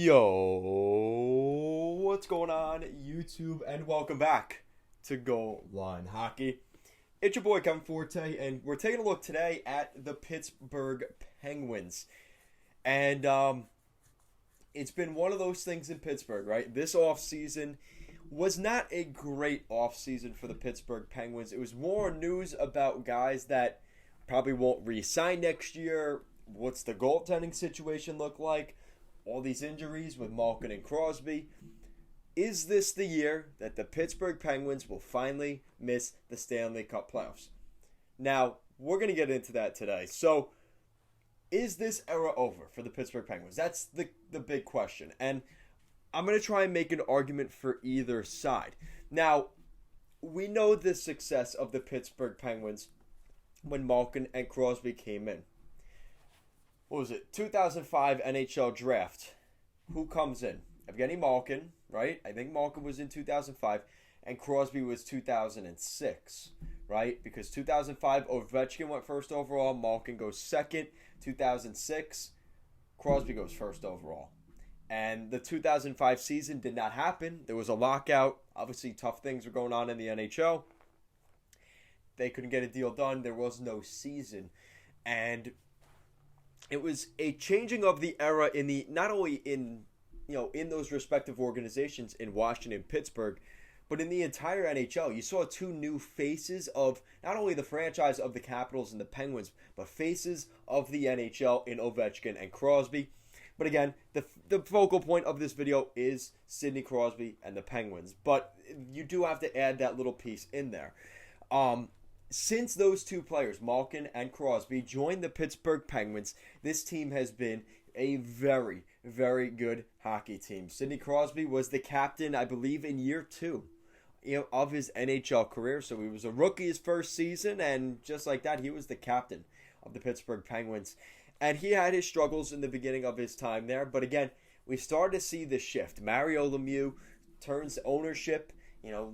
Yo, what's going on, YouTube, and welcome back to Goal Line Hockey. It's your boy Kevin Forte, and we're taking a look today at the Pittsburgh Penguins. And it's been one of those things in Pittsburgh, right? This offseason was not a great offseason for the Pittsburgh Penguins. It was more news about guys that probably won't re-sign next year. What's the goaltending situation look like? All these injuries with Malkin and Crosby. Is this the year that the Pittsburgh Penguins will finally miss the Stanley Cup playoffs? Now, we're going to get into that today. So, is this era over for the Pittsburgh Penguins? That's the big question. And I'm going to try and make an argument for either side. Now, we know the success of the Pittsburgh Penguins when Malkin and Crosby came in. What was it? 2005 NHL draft. Who comes in? Evgeny Malkin, right? I think Malkin was in 2005, and Crosby was 2006, right? Because 2005, Ovechkin went first overall, Malkin goes second. 2006, Crosby goes first overall. And the 2005 season did not happen. There was a lockout. Obviously, tough things were going on in the NHL. They couldn't get a deal done. There was no season. And it was a changing of the era in the not only in those respective organizations in Washington and Pittsburgh, but in the entire NHL. You saw two new faces of not only the franchise of the Capitals and the Penguins, but faces of the NHL in Ovechkin and Crosby. But again, the focal point of this video is Sidney Crosby and the Penguins. But you do have to add that little piece in there. Since those two players, Malkin and Crosby, joined the Pittsburgh Penguins, this team has been a very, very good hockey team. Sidney Crosby was the captain, I believe, in year two of his NHL career. So he was a rookie his first season, and just like that, he was the captain of the Pittsburgh Penguins. And he had his struggles in the beginning of his time there. But again, we started to see the shift. Mario Lemieux turns ownership,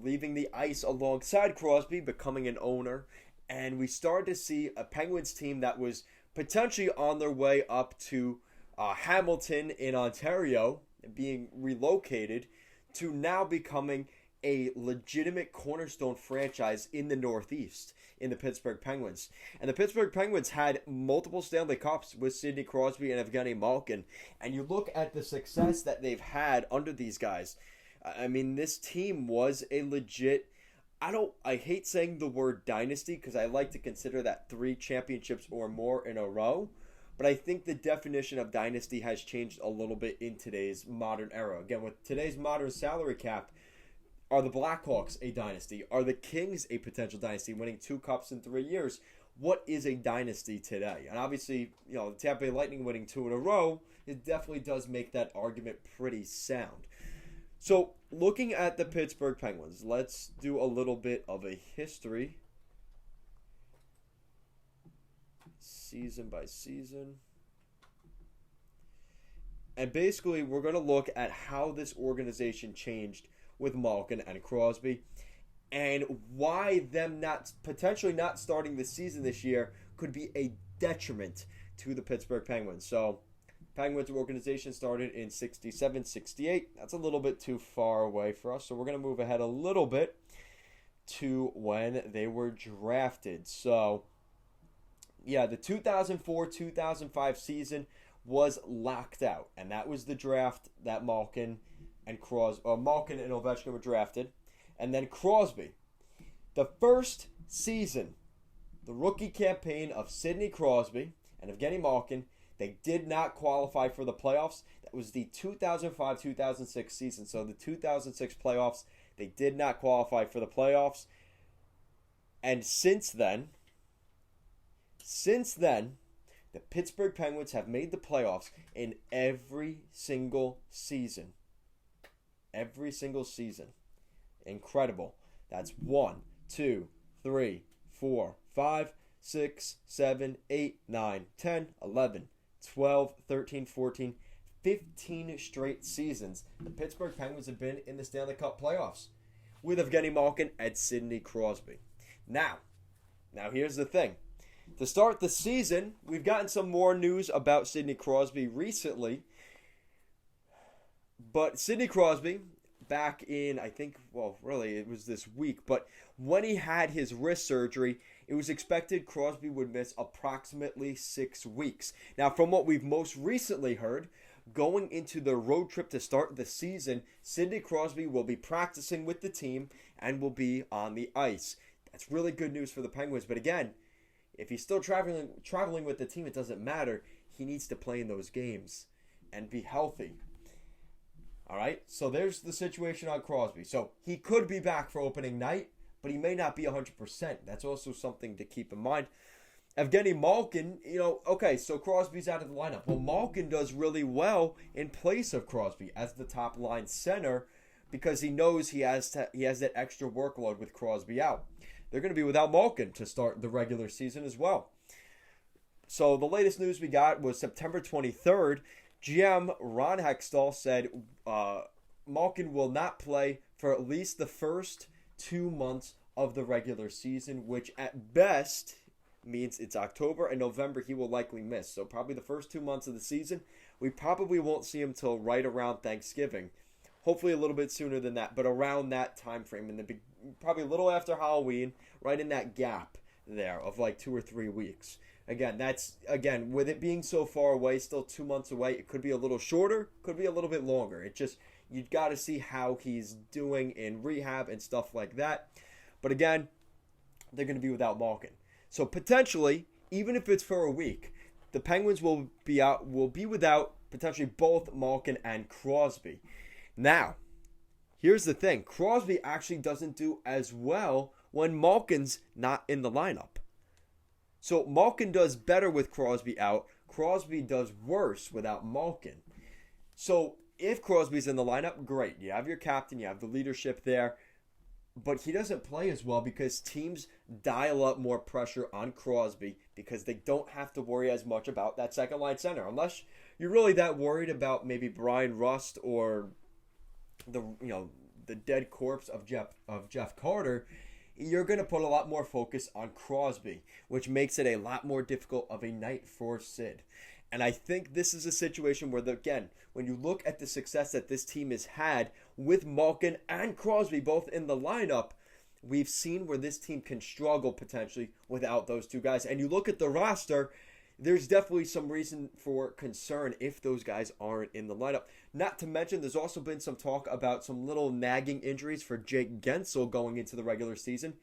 leaving the ice alongside Crosby, becoming an owner. And we started to see a Penguins team that was potentially on their way up to Hamilton in Ontario, being relocated, to now becoming a legitimate cornerstone franchise in the Northeast, in the Pittsburgh Penguins. And the Pittsburgh Penguins had multiple Stanley Cups with Sidney Crosby and Evgeny Malkin. And you look at the success that they've had under these guys. I mean, this team was a legit, I hate saying the word dynasty because I like to consider that 3 championships or more in a row. But I think the definition of dynasty has changed a little bit in today's modern era. Again, with today's modern salary cap, are the Blackhawks a dynasty? Are the Kings a potential dynasty, winning 2 cups in 3 years? What is a dynasty today? And obviously, the Tampa Bay Lightning winning 2 in a row, it definitely does make that argument pretty sound. So, looking at the Pittsburgh Penguins, let's do a little bit of a history. Season by season. And basically, we're going to look at how this organization changed with Malkin and Crosby, and why them potentially not starting the season this year could be a detriment to the Pittsburgh Penguins. So, Penguins organization started in 67, 68. That's a little bit too far away for us, so we're going to move ahead a little bit to when they were drafted. So, yeah, the 2004-2005 season was locked out, and that was the draft that Malkin and Ovechkin were drafted. And then Crosby, the first season, the rookie campaign of Sidney Crosby and Evgeny Malkin, they did not qualify for the playoffs. That was the 2005-2006 season. So the 2006 playoffs, they did not qualify for the playoffs. And since then, the Pittsburgh Penguins have made the playoffs in every single season. Every single season. Incredible. That's 1, 2, 3, 4, 5, 6, 7, 8, 9, 10, 11, 12, 13, 14, 15 straight seasons. The Pittsburgh Penguins have been in the Stanley Cup playoffs with Evgeny Malkin and Sidney Crosby. Now here's the thing. To start the season, we've gotten some more news about Sidney Crosby recently. But Sidney Crosby, back in, I think, well, really, it was this week, but when he had his wrist surgery, it was expected Crosby would miss approximately 6 weeks. Now, from what we've most recently heard, going into the road trip to start the season, Sidney Crosby will be practicing with the team and will be on the ice. That's really good news for the Penguins. But again, if he's still traveling with the team, it doesn't matter. He needs to play in those games and be healthy. All right, so there's the situation on Crosby. So he could be back for opening night, but he may not be 100%. That's also something to keep in mind. Evgeny Malkin, okay, so Crosby's out of the lineup. Well, Malkin does really well in place of Crosby as the top line center because he knows he has that extra workload with Crosby out. They're going to be without Malkin to start the regular season as well. So the latest news we got was September 23rd. GM Ron Hextall said Malkin will not play for at least the first 2 months of the regular season, which at best means it's October and November he will likely miss. So probably the first 2 months of the season, we probably won't see him till right around Thanksgiving. Hopefully a little bit sooner than that, but around that time frame, probably a little after Halloween, right in that gap there of like 2 or 3 weeks. Again, with it being so far away, still 2 months away, it could be a little shorter, could be a little bit longer. You've got to see how he's doing in rehab and stuff like that. But again, they're going to be without Malkin. So potentially, even if it's for a week, the Penguins will be without potentially both Malkin and Crosby. Now, here's the thing. Crosby actually doesn't do as well when Malkin's not in the lineup. So Malkin does better with Crosby out. Crosby does worse without Malkin. So if Crosby's in the lineup, great. You have your captain, you have the leadership there. But he doesn't play as well because teams dial up more pressure on Crosby because they don't have to worry as much about that second line center. Unless you're really that worried about maybe Brian Rust or the dead corpse of Jeff Carter, you're going to put a lot more focus on Crosby, which makes it a lot more difficult of a night for Sid. And I think this is a situation where, again, when you look at the success that this team has had with Malkin and Crosby both in the lineup, we've seen where this team can struggle potentially without those two guys. And you look at the roster, there's definitely some reason for concern if those guys aren't in the lineup. Not to mention, there's also been some talk about some little nagging injuries for Jake Gensel going into the regular season.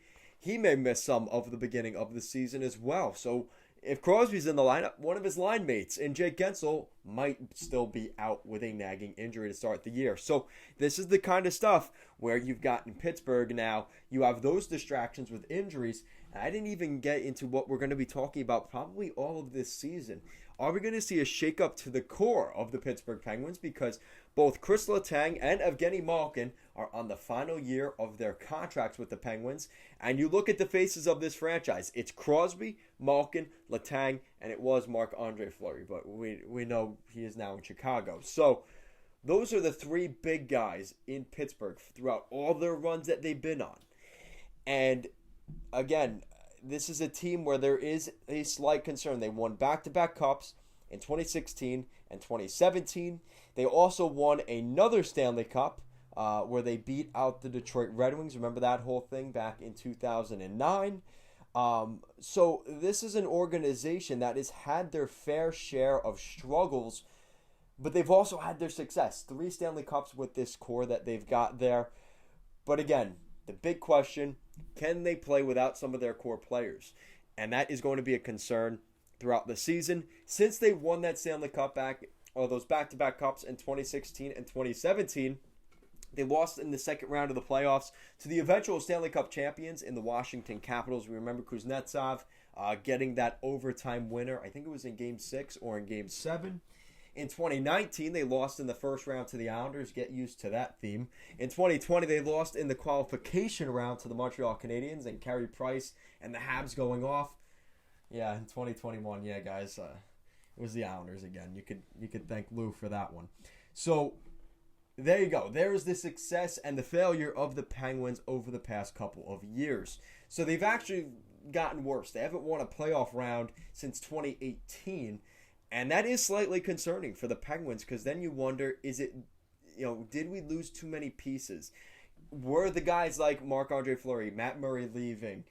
He may miss some of the beginning of the season as well. So if Crosby's in the lineup, one of his line mates and Jake Gensel might still be out with a nagging injury to start the year. So this is the kind of stuff where you've got in Pittsburgh now, you have those distractions with injuries. And I didn't even get into what we're going to be talking about probably all of this season. Are we going to see a shakeup to the core of the Pittsburgh Penguins? Because both Chris Letang and Evgeny Malkin are on the final year of their contracts with the Penguins. And you look at the faces of this franchise. It's Crosby, Malkin, Letang, and it was Marc-Andre Fleury. But we know he is now in Chicago. So those are the three big guys in Pittsburgh throughout all their runs that they've been on. And again, this is a team where there is a slight concern. They won back-to-back cups in 2016 and 2017. They also won another Stanley Cup where they beat out the Detroit Red Wings. Remember that whole thing back in 2009? So this is an organization that has had their fair share of struggles, but they've also had their success. 3 Stanley Cups with this core that they've got there. But again, the big question, can they play without some of their core players? And that is going to be a concern throughout the season. Since they won that Stanley Cup those back-to-back cups in 2016 and 2017, they lost in the second round of the playoffs to the eventual Stanley Cup champions in the Washington Capitals. We remember Kuznetsov getting that overtime winner. I think it was in Game 6 or in Game 7. In 2019, they lost in the first round to the Islanders. Get used to that theme. In 2020, they lost in the qualification round to the Montreal Canadiens and Carey Price and the Habs going off. Yeah, in 2021, yeah, guys, it was the Islanders again. You could thank Lou for that one. So there you go. There is the success and the failure of the Penguins over the past couple of years. So they've actually gotten worse. They haven't won a playoff round since 2018. And that is slightly concerning for the Penguins because then you wonder, is it did we lose too many pieces? Were the guys like Marc-Andre Fleury, Matt Murray leaving,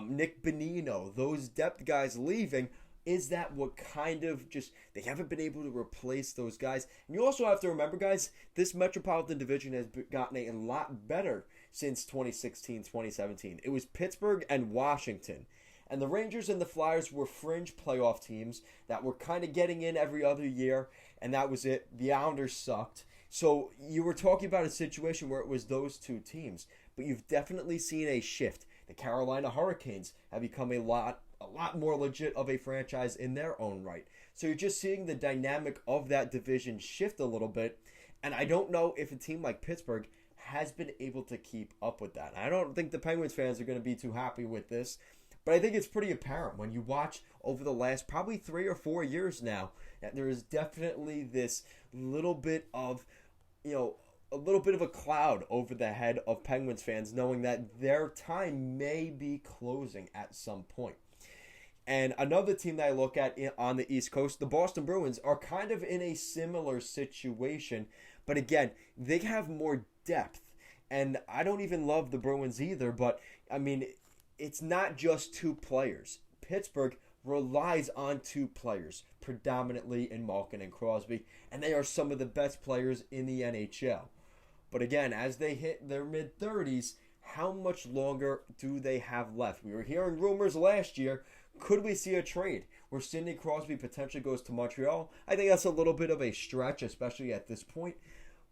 Nick Bonino, those depth guys leaving? Is that what kind of just, they haven't been able to replace those guys? And you also have to remember, guys, this Metropolitan Division has gotten a lot better since 2016, 2017. It was Pittsburgh and Washington. And the Rangers and the Flyers were fringe playoff teams that were kind of getting in every other year, and that was it. The Islanders sucked. So you were talking about a situation where it was those two teams. But you've definitely seen a shift. The Carolina Hurricanes have become a lot more legit of a franchise in their own right. So you're just seeing the dynamic of that division shift a little bit. And I don't know if a team like Pittsburgh has been able to keep up with that. I don't think the Penguins fans are going to be too happy with this. But I think it's pretty apparent when you watch over the last probably 3 or 4 years now that there is definitely this little bit of, a little bit of a cloud over the head of Penguins fans, knowing that their time may be closing at some point. And another team that I look at on the East Coast, the Boston Bruins, are kind of in a similar situation. But again, they have more depth. And I don't even love the Bruins either, but I mean, it's not just two players. Pittsburgh relies on two players, predominantly in Malkin and Crosby, and they are some of the best players in the NHL. But again, as they hit their mid-30s, how much longer do they have left? We were hearing rumors last year. Could we see a trade where Sidney Crosby potentially goes to Montreal? I think that's a little bit of a stretch, especially at this point.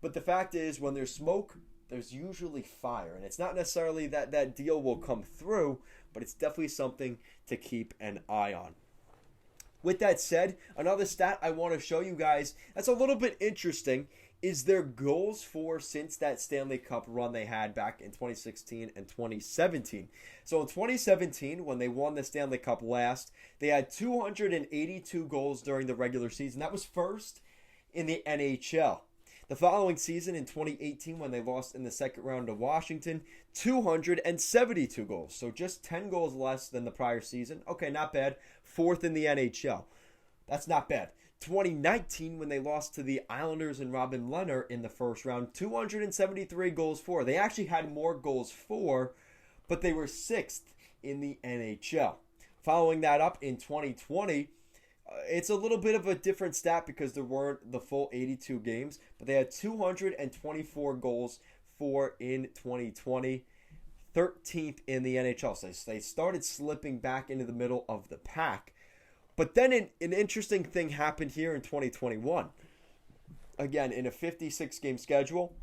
But the fact is, when there's smoke, there's usually fire. And it's not necessarily that that deal will come through, but it's definitely something to keep an eye on. With that said, another stat I want to show you guys that's a little bit interesting is their goals for since that Stanley Cup run they had back in 2016 and 2017. So in 2017, when they won the Stanley Cup last, they had 282 goals during the regular season. That was first in the NHL. The following season, in 2018, when they lost in the second round to Washington, 272 goals. So just 10 goals less than the prior season. Okay, not bad. Fourth in the NHL. That's not bad. 2019, when they lost to the Islanders and Robin Lehner in the first round, 273 goals for. They actually had more goals for, but they were sixth in the NHL. Following that up in 2020, it's a little bit of a different stat because there weren't the full 82 games, but they had 224 goals for in 2020, 13th in the NHL. So they started slipping back into the middle of the pack. But then an interesting thing happened here in 2021. Again, in a 56-game schedule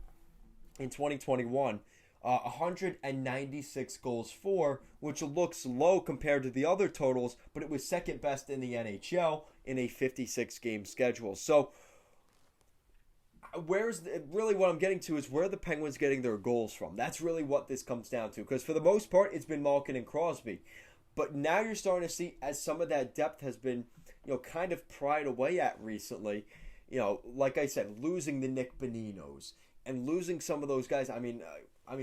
in 2021, 196 goals for, which looks low compared to the other totals, but it was second best in the NHL in a 56-game schedule. So really what I'm getting to is where the Penguins getting their goals from. That's really what this comes down to, because for the most part, it's been Malkin and Crosby. But now you're starting to see, as some of that depth has been, kind of pried away at recently, like I said, losing the Nick Boninos and losing some of those guys. I mean,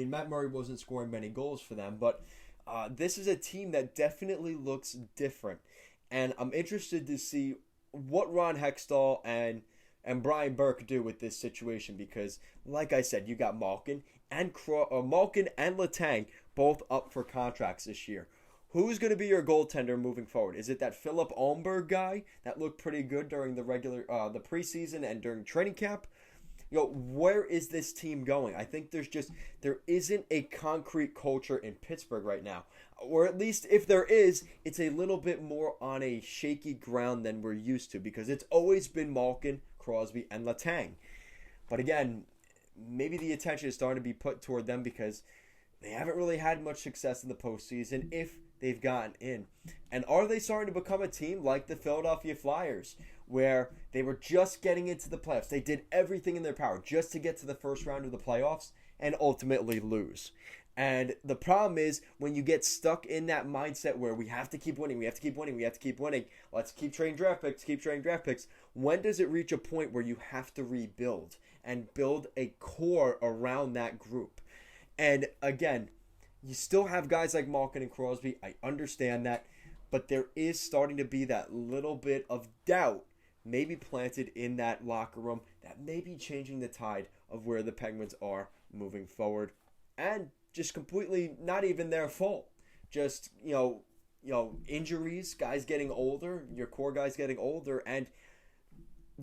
Matt Murray wasn't scoring many goals for them, but this is a team that definitely looks different. And I'm interested to see what Ron Hextall and Brian Burke do with this situation, because, like I said, you got Malkin and Letang both up for contracts this year. Who's going to be your goaltender moving forward? Is it that Philip Almberg guy that looked pretty good during the the preseason and during training camp? Where is this team going? I think there isn't a concrete culture in Pittsburgh right now. Or at least if there is, it's a little bit more on a shaky ground than we're used to, because it's always been Malkin, Crosby, and Letang. But again, maybe the attention is starting to be put toward them because they haven't really had much success in the postseason if they've gotten in. And are they starting to become a team like the Philadelphia Flyers, where they were just getting into the playoffs? They did everything in their power just to get to the first round of the playoffs and ultimately lose. And the problem is, when you get stuck in that mindset where we have to keep winning, let's keep trading draft picks, when does it reach a point where you have to rebuild and build a core around that group? And again, you still have guys like Malkin and Crosby. I understand that. But there is starting to be that little bit of doubt may be planted in that locker room that may be changing the tide of where the Penguins are moving forward. And just completely not even their fault. Just, injuries, guys getting older, your core guys getting older, and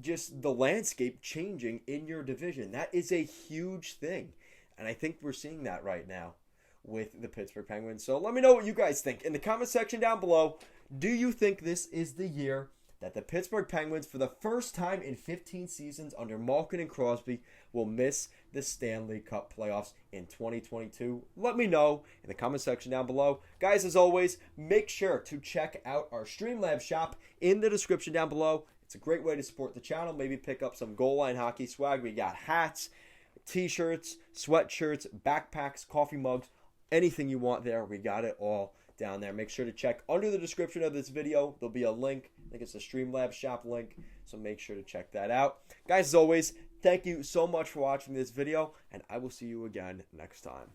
just the landscape changing in your division. That is a huge thing. And I think we're seeing that right now with the Pittsburgh Penguins. So let me know what you guys think in the comment section down below. Do you think this is the year that the Pittsburgh Penguins, for the first time in 15 seasons under Malkin and Crosby, will miss the Stanley Cup playoffs in 2022? Let me know in the comment section down below. Guys, as always, make sure to check out our Streamlabs shop in the description down below. It's a great way to support the channel. Maybe pick up some goal line hockey swag. We got hats, t-shirts, sweatshirts, backpacks, coffee mugs, anything you want there. We got it all down there. Make sure to check under the description of this video. There'll be a link. I think it's a Streamlabs shop link. So make sure to check that out. Guys, as always, thank you so much for watching this video, and I will see you again next time.